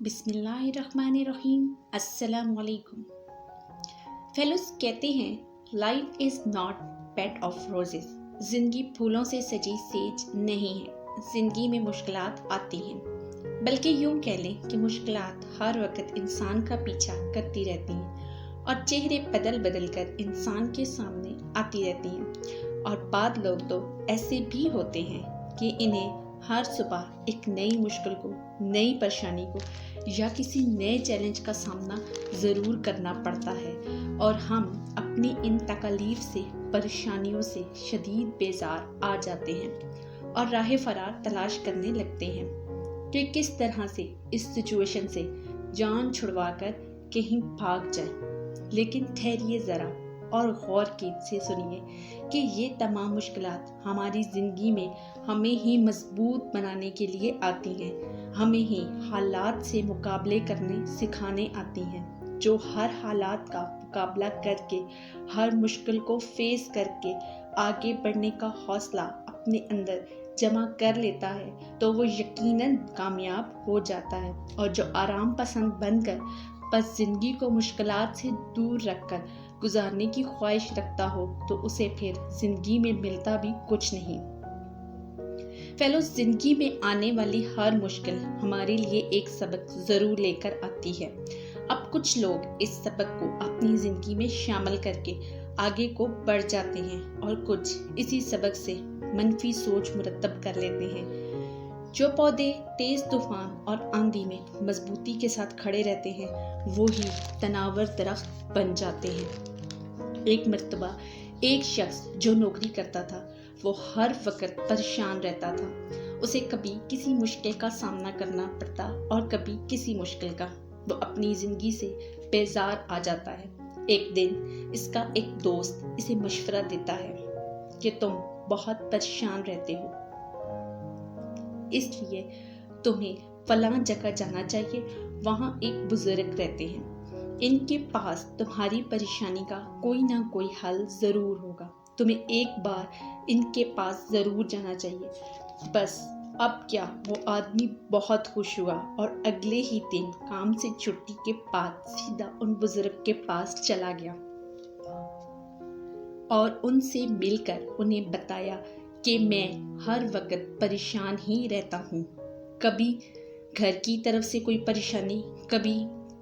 बिस्मिल्लाहिर्रहमानिर्रहीम। अस्सलाम वालेकुम। फेलोज कहते हैं life is not bed of roses. ज़िंदगी फूलों से सजी सेज नहीं है। ज़िंदगी में मुश्किलात आती हैं, बल्कि यूँ कह लें कि मुश्किलात हर वक्त इंसान का पीछा करती रहती हैं और चेहरे बदल बदल कर इंसान के सामने आती रहती हैं। और बाद लोग तो ऐसे भी होते हैं कि इन्हें हर सुबह एक नई मुश्किल को, नई परेशानी को या किसी नए चैलेंज का सामना ज़रूर करना पड़ता है और हम अपनी इन तकलीफ से, परेशानियों से शदीद बेजार आ जाते हैं और राह फरार तलाश करने लगते हैं कि किस तरह से इस सिचुएशन से जान छुड़वा कर कहीं भाग जाए। लेकिन ठहरिए ज़रा और गौर से सुनिए कि ये तमाम मुश्किलात हमारी ज़िंदगी में हमें ही मजबूत बनाने के लिए आती हैं, हमें ही हालात से मुकाबले करने सिखाने आती हैं। जो हर हालात का मुकाबला करके, हर मुश्किल को फेस करके आगे बढ़ने का हौसला अपने अंदर जमा कर लेता है तो वो यकीनन कामयाब हो जाता है। और जो आराम पसंद बनकर बस ज़िंदगी को मुश्किलात से दूर रखकर गुजारने की ख्वाहिश रखता हो तो उसे फिर ज़िंदगी में मिलता भी कुछ नहीं। फेलोज, ज़िंदगी में आने वाली हर मुश्किल हमारे लिए एक सबक ज़रूर लेकर आती है। अब कुछ लोग इस सबक को अपनी ज़िंदगी में शामिल करके आगे को बढ़ जाते हैं और कुछ इसी सबक से मनफी सोच मुरतब कर लेते हैं। जो पौधे तेज तूफान और आंधी में मजबूती के साथ खड़े रहते हैं वो ही तनावर दरख्त बन जाते हैं। एक मर्तबा एक शख्स जो नौकरी करता था वो हर वक्त परेशान रहता था। उसे कभी किसी मुश्किल का सामना करना पड़ता और कभी किसी मुश्किल का। वो अपनी ज़िंदगी से बेजार आ जाता है। एक दिन इसका एक दोस्त इसे मशवरा देता है कि तुम बहुत परेशान रहते हो, इसलिए तुम्हें फलां जगह जाना चाहिए। वहाँ एक बुजुर्ग रहते हैं, इनके पास तुम्हारी परेशानी का कोई ना कोई हल ज़रूर होगा। तुम्हें एक बार इनके पास ज़रूर जाना चाहिए। बस अब क्या, वो आदमी बहुत खुश हुआ और अगले ही दिन काम से छुट्टी के बाद सीधा उन बुजुर्ग के पास चला गया और उनसे मिलकर उन्हें बताया कि मैं हर वक्त परेशान ही रहता हूँ। कभी घर की तरफ से कोई परेशानी, कभी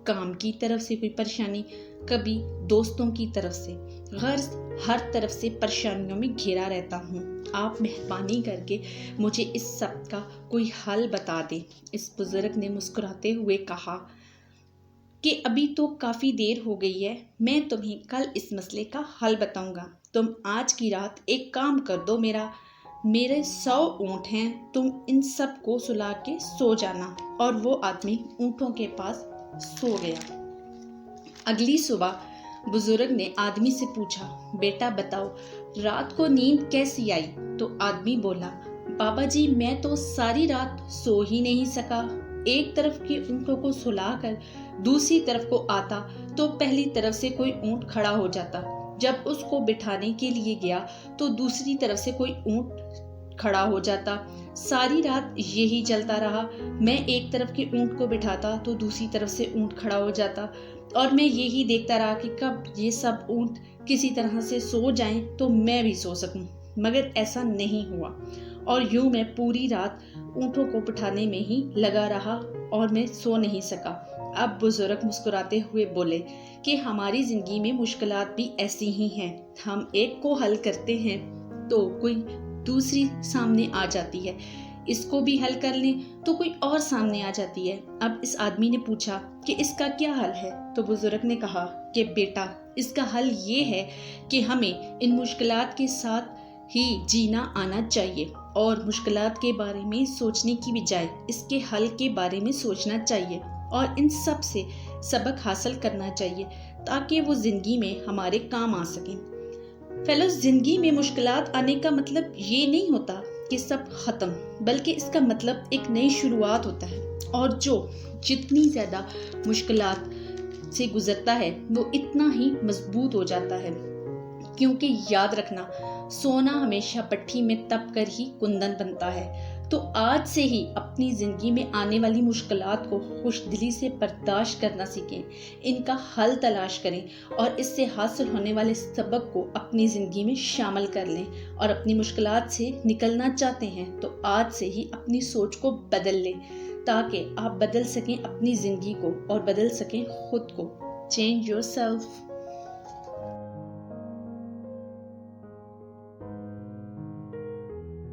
काम की तरफ से कोई परेशानी, कभी दोस्तों की तरफ से। गर्ज हर तरफ से परेशानियों में घिरा रहता हूँ। आप मेहरबानी करके मुझे इस सब का कोई हल बता दें। इस बुजुर्ग ने मुस्कुराते हुए कहा कि अभी तो काफ़ी देर हो गई है, मैं तुम्हें कल इस मसले का हल बताऊंगा। तुम आज की रात एक काम कर दो, मेरे 100 ऊँट हैं, तुम इन सब को सुला के सो जाना। और वो आदमी ऊँटों के पास सो गया। अगली सुबह बुजुर्ग ने आदमी से पूछा, बेटा बताओ रात को नींद कैसी आई? तो आदमी बोला, बाबा जी मैं तो सारी रात सो ही नहीं सका। एक तरफ के ऊँटों को सुलाकर दूसरी तरफ को आता तो पहली तरफ से कोई ऊँट खड़ा हो जाता। जब उसको बिठाने के लिए गया तो दूसरी तरफ से कोई ऊँट खड़ा हो जाता। सारी रात यही चलता रहा। मैं एक तरफ के ऊँट को बिठाता तो दूसरी तरफ से ऊँट खड़ा हो जाता और मैं यही देखता रहा कि कब ये सब ऊँट किसी तरह से सो जाएं तो मैं भी सो सकूं। मगर ऐसा नहीं हुआ और यूं मैं पूरी रात ऊँटों को बिठाने में ही लगा रहा और मैं सो नहीं सका। अब बुजुर्ग मुस्कुराते हुए बोले कि हमारी ज़िंदगी में मुश्किलात भी ऐसी ही हैं। हम एक को हल करते हैं तो कोई दूसरी सामने आ जाती है, इसको भी हल कर लें तो कोई और सामने आ जाती है। अब इस आदमी ने पूछा कि इसका क्या हल है? तो बुजुर्ग ने कहा कि बेटा इसका हल ये है कि हमें इन मुश्किलात के साथ ही जीना आना चाहिए और मुश्किलात के बारे में सोचने की बजाय इसके हल के बारे में सोचना चाहिए और इन सब से सबक हासिल करना चाहिए ताकि वो ज़िंदगी में हमारे काम आ सकें। फेलोज, ज़िंदगी में मुश्किलात आने का मतलब ये नहीं होता कि सब ख़त्म, बल्कि इसका मतलब एक नई शुरुआत होता है। और जो जितनी ज़्यादा मुश्किलात से गुजरता है वो इतना ही मजबूत हो जाता है। क्योंकि याद रखना, सोना हमेशा भट्ठी में तप कर ही कुंदन बनता है। تو آج سے ہی اپنی زندگی میں آنے والی مشکلات کو خوش دلی سے برداشت کرنا سیکھیں، ان کا حل تلاش کریں اور اس سے حاصل ہونے والے سبق کو اپنی زندگی میں شامل کر لیں، اور اپنی مشکلات سے نکلنا چاہتے ہیں تو آج سے ہی اپنی سوچ کو بدل لیں تاکہ آپ بدل سکیں اپنی زندگی کو اور بدل سکیں خود کو. Change yourself.